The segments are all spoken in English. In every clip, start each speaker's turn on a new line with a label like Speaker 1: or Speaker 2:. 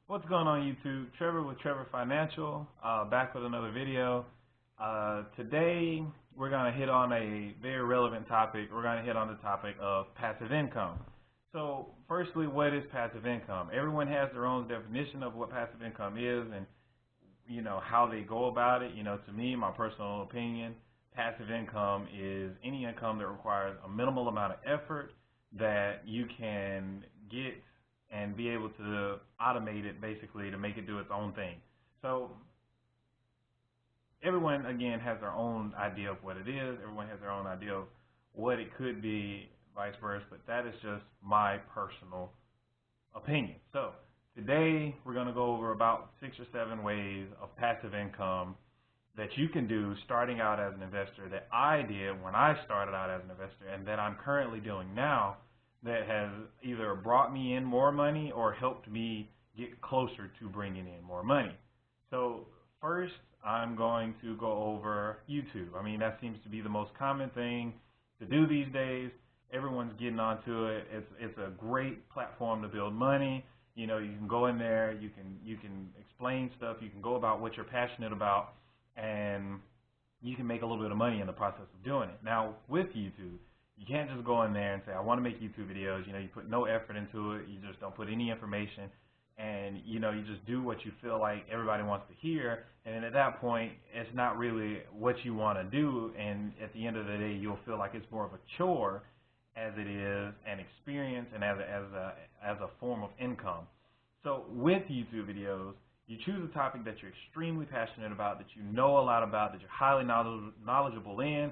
Speaker 1: What's going on YouTube? Trevor with Trevor Financial, back with another video. Today we're going to hit on a very relevant topic. We're going to hit on the topic of passive income. So firstly, what is passive income? Everyone has their own definition of what passive income is and how they go about it. To me, my personal opinion, passive income is any income that requires a minimal amount of effort that you can get and be able to automate it basically to make it do its own thing. So everyone, again, has their own idea of what it is. Everyone has their own idea of what it could be, vice versa, but that is just my personal opinion. So today we're going to go over about 6 or 7 ways of passive income that you can do starting out as an investor that I did when I started out as an investor and that I'm currently doing now, that has either brought me in more money or helped me get closer to bringing in more money. So first, I'm going to go over YouTube. I mean, that seems to be the most common thing to do these days. Everyone's getting onto it. It's a great platform to build money. You can go in there, you can explain stuff, you can go about what you're passionate about, and you can make a little bit of money in the process of doing it. Now, with YouTube, you can't just go in there and say, I want to make YouTube videos. You put no effort into it. You just don't put any information. And, you just do what you feel like everybody wants to hear. And then at that point, it's not really what you want to do. And at the end of the day, you'll feel like it's more of a chore as it is an experience and as a form of income. So with YouTube videos, you choose a topic that you're extremely passionate about, that you know a lot about, that you're highly knowledgeable in,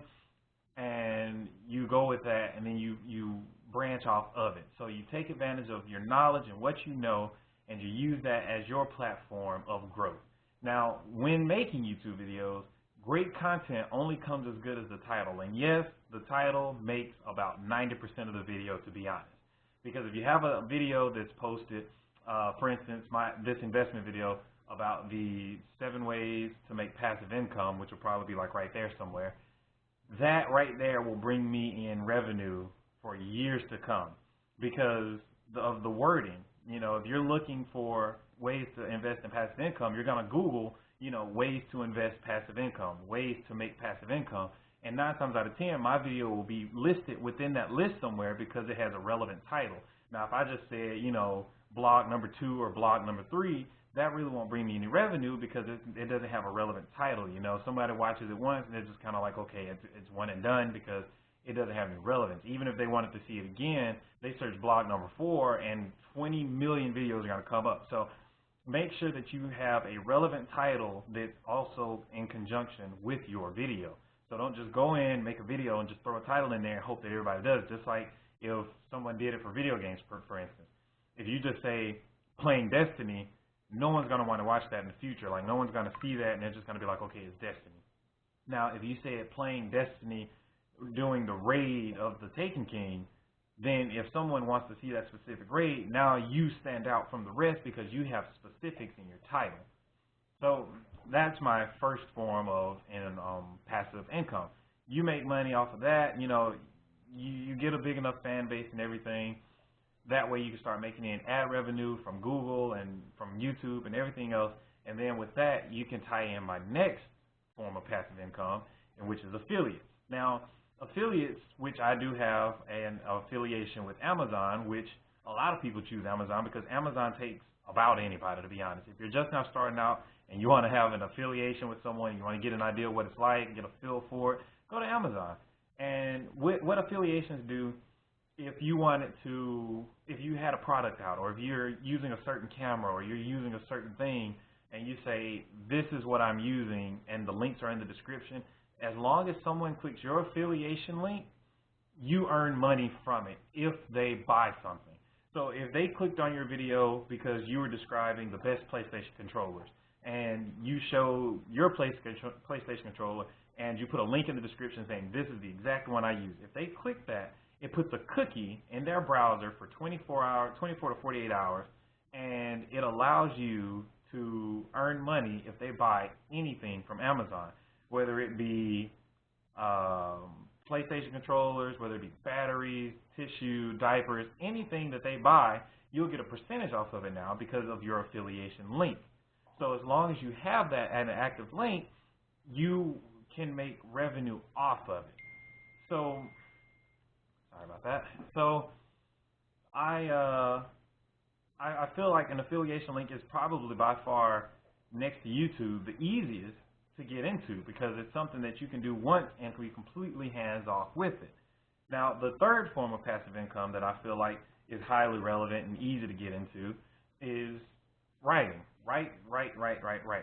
Speaker 1: and you go with that, and then you branch off of it. So you take advantage of your knowledge and what you know, and you use that as your platform of growth. Now, when making YouTube videos, great content only comes as good as the title. And yes, the title makes about 90% of the video, to be honest. Because if you have a video that's posted, for instance, this investment video about the 7 ways to make passive income, which will probably be like right there somewhere, that right there will bring me in revenue for years to come because of the wording. If you're looking for ways to invest in passive income, you're going to Google, ways to invest passive income, ways to make passive income. And 9 times out of 10, my video will be listed within that list somewhere because it has a relevant title. Now, if I just said, blog number 2 or blog number 3, that really won't bring me any revenue because it doesn't have a relevant title. Somebody watches it once and they're just kind of like, okay, it's one and done because it doesn't have any relevance. Even if they wanted to see it again, they search blog number 4 and 20 million videos are going to come up. So make sure that you have a relevant title that's also in conjunction with your video. So don't just go in, make a video, and just throw a title in there and hope that everybody does. Just like if someone did it for video games, for instance. If you just say playing Destiny, no one's going to want to watch that in the future. Like, no one's going to see that, and they're just going to be like, okay, it's Destiny. Now, if you say it playing Destiny, doing the raid of the Taken King, then if someone wants to see that specific raid, now you stand out from the rest because you have specifics in your title. So that's my first form of passive income. You make money off of that. You get a big enough fan base and everything. That way you can start making in ad revenue from Google and from YouTube and everything else. And then with that, you can tie in my next form of passive income, and which is affiliates. Now, affiliates, which I do have an affiliation with Amazon, which a lot of people choose Amazon because Amazon takes about anybody, to be honest. If you're just now starting out and you want to have an affiliation with someone, you want to get an idea of what it's like, get a feel for it, go to Amazon. And what affiliations do, if you had a product out, or if you're using a certain camera, or you're using a certain thing, and you say, this is what I'm using, and the links are in the description, as long as someone clicks your affiliation link, you earn money from it if they buy something. So if they clicked on your video because you were describing the best PlayStation controllers, and you show your PlayStation controller, and you put a link in the description saying, this is the exact one I use, if they click that, it puts a cookie in their browser for 24 to 48 hours, and it allows you to earn money if they buy anything from Amazon, whether it be PlayStation controllers, whether it be batteries, tissue, diapers, anything that they buy, you'll get a percentage off of it now because of your affiliation link. So as long as you have that at an active link, you can make revenue off of it. So, sorry about that. So, I feel like an affiliation link is probably by far next to YouTube the easiest to get into because it's something that you can do once and be completely hands off with it. Now, the third form of passive income that I feel like is highly relevant and easy to get into is writing. Write.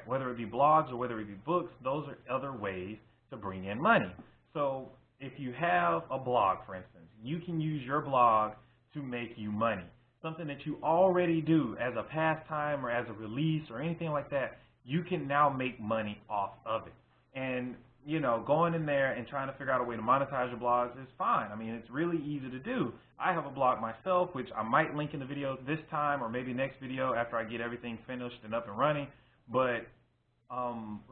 Speaker 1: Whether it be blogs or whether it be books, those are other ways to bring in money. So if you have a blog, for instance, you can use your blog to make you money. Something that you already do as a pastime or as a release or anything like that, you can now make money off of it. And, you know, going in there and trying to figure out a way to monetize your blogs is fine. I mean, it's really easy to do. I have a blog myself, which I might link in the video this time or maybe next video after I get everything finished and up and running. But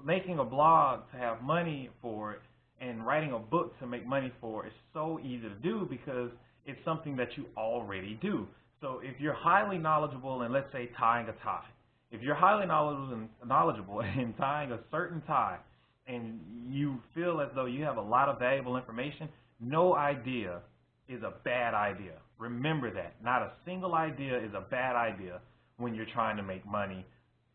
Speaker 1: making a blog to have money for it and writing a book to make money for is so easy to do because it's something that you already do. So if you're highly knowledgeable in, let's say, tying a tie, if you're highly knowledgeable in tying a certain tie and you feel as though you have a lot of valuable information, no idea is a bad idea. Remember that. Not a single idea is a bad idea when you're trying to make money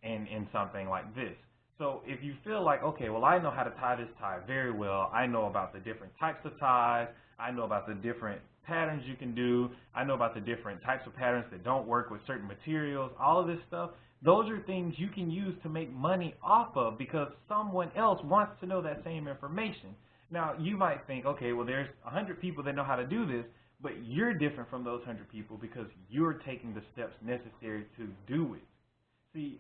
Speaker 1: in something like this. So if you feel like, okay, well, I know how to tie this tie very well. I know about the different types of ties. I know about the different patterns you can do. I know about the different types of patterns that don't work with certain materials. All of this stuff, those are things you can use to make money off of because someone else wants to know that same information. Now, you might think, okay, well, there's 100 people that know how to do this, but you're different from those 100 people because you're taking the steps necessary to do it. See,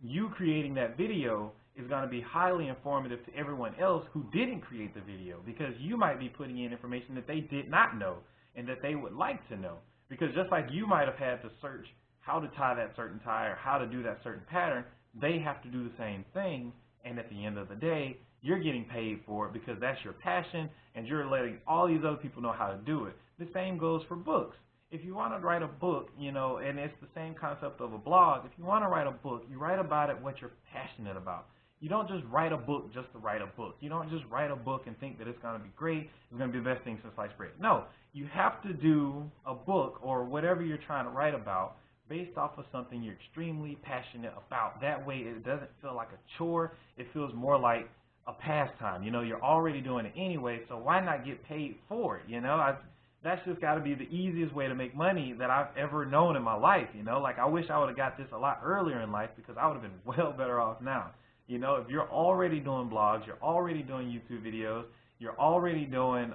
Speaker 1: you creating that video is going to be highly informative to everyone else who didn't create the video because you might be putting in information that they did not know and that they would like to know. Because just like you might have had to search how to tie that certain tie or how to do that certain pattern, they have to do the same thing, and at the end of the day, you're getting paid for it because that's your passion and you're letting all these other people know how to do it. The same goes for books. If you want to write a book, you know, and it's the same concept of a blog, if you want to write a book, you write about it what you're passionate about. You don't just write a book just to write a book. You don't just write a book and think that it's going to be great, it's going to be the best thing since sliced bread. No, you have to do a book or whatever you're trying to write about based off of something you're extremely passionate about. That way it doesn't feel like a chore. It feels more like a pastime. You know, you're already doing it anyway, so why not get paid for it? You know, that's just got to be the easiest way to make money that I've ever known in my life. You know, like I wish I would have got this a lot earlier in life because I would have been well better off now. You know, if you're already doing blogs, you're already doing YouTube videos, you're already doing,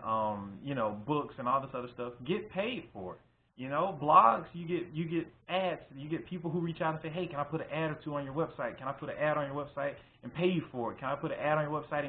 Speaker 1: you know, books and all this other stuff, get paid for it. You know, blogs, you get ads, you get people who reach out and say, hey, can I put an ad or two on your website? Can I put an ad on your website and pay you for it? Can I put an ad on your website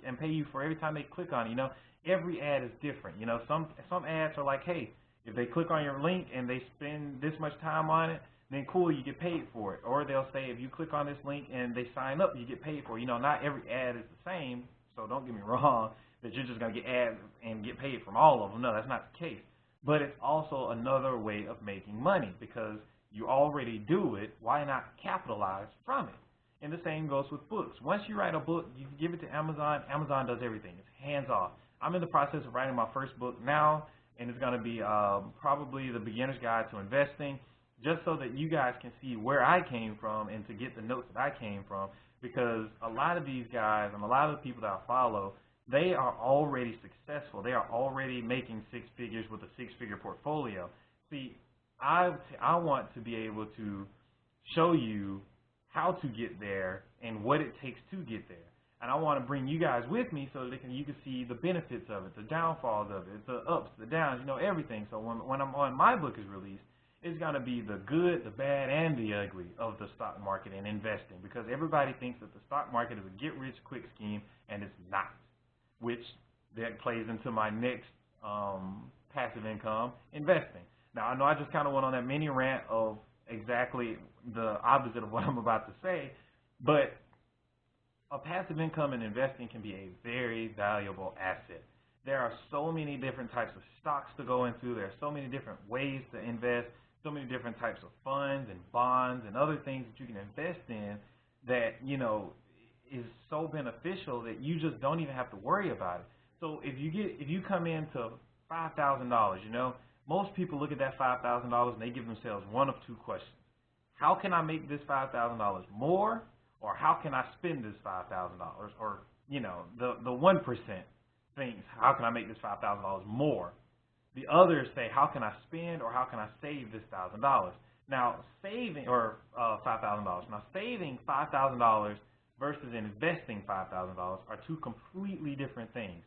Speaker 1: and pay you for every time they click on it? You know, every ad is different. You know, some ads are like, hey, if they click on your link and they spend this much time on it, then cool, you get paid for it. Or they'll say if you click on this link and they sign up, you get paid for it. You know, not every ad is the same, so don't get me wrong that you're just going to get ads and get paid from all of them. No, that's not the case. But it's also another way of making money because you already do it. Why not capitalize from it? And the same goes with books. Once you write a book, you can give it to Amazon. Amazon does everything. It's hands-off. I'm in the process of writing my first book now, and it's going to be probably the beginner's guide to investing, just so that you guys can see where I came from and to get the notes that I came from, because a lot of these guys and a lot of the people that I follow, they are already successful. They are already making six figures with a six-figure portfolio. See, I want to be able to show you how to get there and what it takes to get there. And I want to bring you guys with me so that you can see the benefits of it, the downfalls of it, the ups, the downs, you know, everything. So when my book is released, it's going to be the good, the bad, and the ugly of the stock market and investing, because everybody thinks that the stock market is a get-rich-quick scheme, and it's not, which that plays into my next passive income, investing. Now, I know I just kind of went on that mini rant of exactly the opposite of what I'm about to say, but a passive income in investing can be a very valuable asset. There are so many different types of stocks to go into. There are so many different ways to invest. so many different types of funds and bonds and other things that you can invest in that, you know, is so beneficial that you just don't even have to worry about it. So if you come into $5,000, you know, most people look at that $5,000 and they give themselves one of two questions. How can I make this $5,000 more, or how can I spend this $5,000? Or, you know, the 1% thinks, how can I make this $5,000 more? The others say, how can I spend, or how can I save this $1,000? Now, saving, or $5,000. Now, saving $5,000 versus investing $5,000 are two completely different things.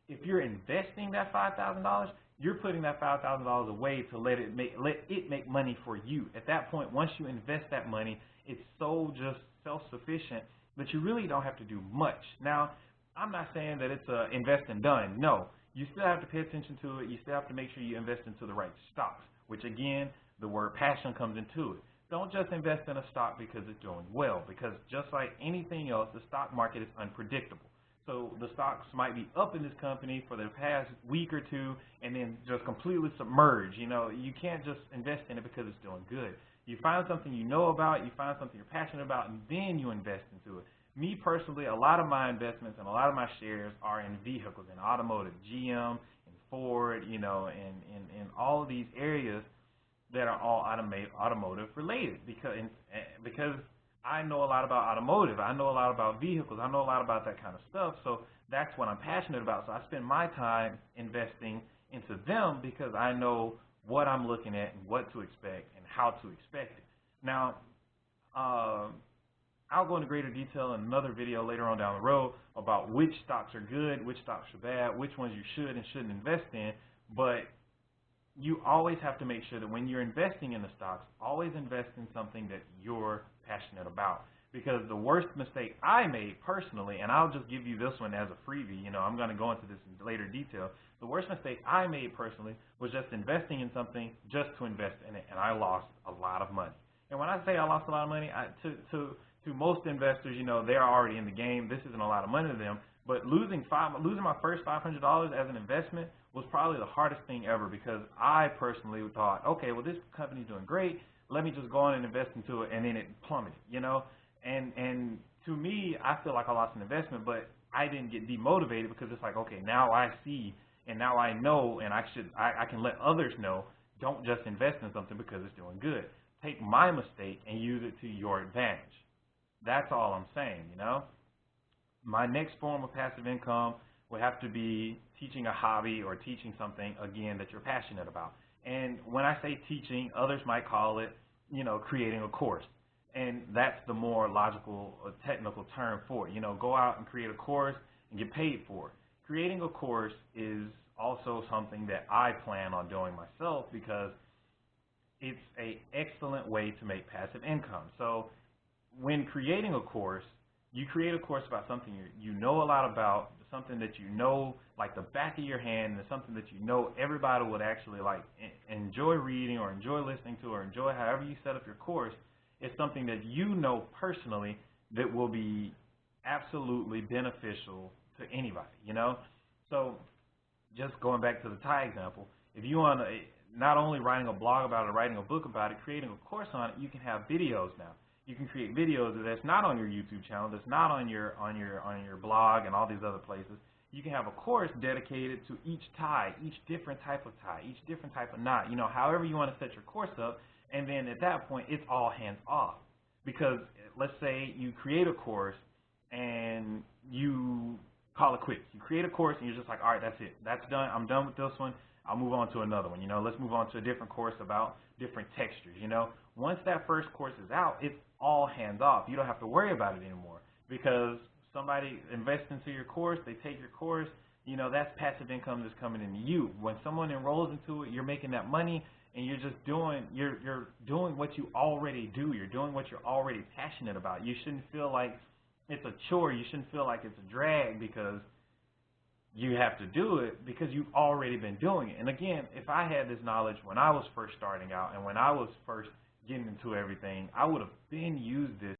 Speaker 1: If you're investing that $5,000, you're putting that $5,000 away to let it make money for you. At that point, once you invest that money, it's so just self-sufficient that you really don't have to do much. Now, I'm not saying that it's invest and done. No, you still have to pay attention to it. You still have to make sure you invest into the right stocks, which again, the word passion comes into it. Don't just invest in a stock because it's doing well, because just like anything else, the stock market is unpredictable. So the stocks might be up in this company for the past week or two and then just completely submerge. You know, you can't just invest in it because it's doing good. You find something you know about, you find something you're passionate about, and then you invest into it. Me personally, a lot of my investments and a lot of my shares are in vehicles, in automotive, GM and Ford, you know, and all of these areas that are all automotive related, because I know a lot about automotive, I know a lot about vehicles, I know a lot about that kind of stuff, so that's what I'm passionate about. So I spend my time investing into them because I know what I'm looking at and what to expect and how to expect it. Now, I'll go into greater detail in another video later on down the road about which stocks are good, which stocks are bad, which ones you should and shouldn't invest in, but you always have to make sure that when you're investing in the stocks, always invest in something that you're passionate about. Because the worst mistake I made personally, and I'll just give you this one as a freebie, you know, I'm going to go into this in later detail. The worst mistake I made personally was just investing in something just to invest in it, and I lost a lot of money. And when I say I lost a lot of money, to most investors, you know, they're already in the game. This isn't a lot of money to them. But losing my first $500 as an investment was probably the hardest thing ever, because I personally thought, okay, well, this company's doing great. Let me just go on and invest into it, and then it plummeted, you know. And to me, I feel like I lost an investment, but I didn't get demotivated, because it's like, okay, now I see and now I know, and I can let others know. Don't just invest in something because it's doing good. Take my mistake and use it to your advantage. That's all I'm saying, you know. My next form of passive income would have to be teaching a hobby or teaching something, again, that you're passionate about. And when I say teaching, others might call it, you know, creating a course. And that's the more logical or technical term for it. You know, go out and create a course and get paid for it. Creating a course is also something that I plan on doing myself, because it's an excellent way to make passive income. So when creating a course, you create a course about something you know a lot about, something that you know like the back of your hand, and something that you know everybody would actually like enjoy reading or enjoy listening to or enjoy however you set up your course. It's something that you know personally that will be absolutely beneficial to anybody, you know? So just going back to the tie example, if you want to, not only writing a blog about it or writing a book about it, creating a course on it, you can have videos now. You can create videos that's not on your YouTube channel, that's not on your blog and all these other places. You can have a course dedicated to each tie, each different type of tie, each different type of knot, you know, however you want to set your course up. And then at that point, it's all hands off. Because let's say you create a course and you call it quits. You create a course and you're just like, all right, that's it. That's done. I'm done with this one. I'll move on to another one. You know, let's move on to a different course about different textures. You know, once that first course is out, it's all hands off. You don't have to worry about it anymore, because somebody invests into your course, they take your course, you know, that's passive income that's coming into you. When someone enrolls into it, you're making that money, and you're just doing, you're doing what you already do. You're doing what you're already passionate about. You shouldn't feel like it's a chore. You shouldn't feel like it's a drag because you have to do it, because you've already been doing it. And again, if I had this knowledge when I was first starting out and when I was first getting into everything, I would have been used this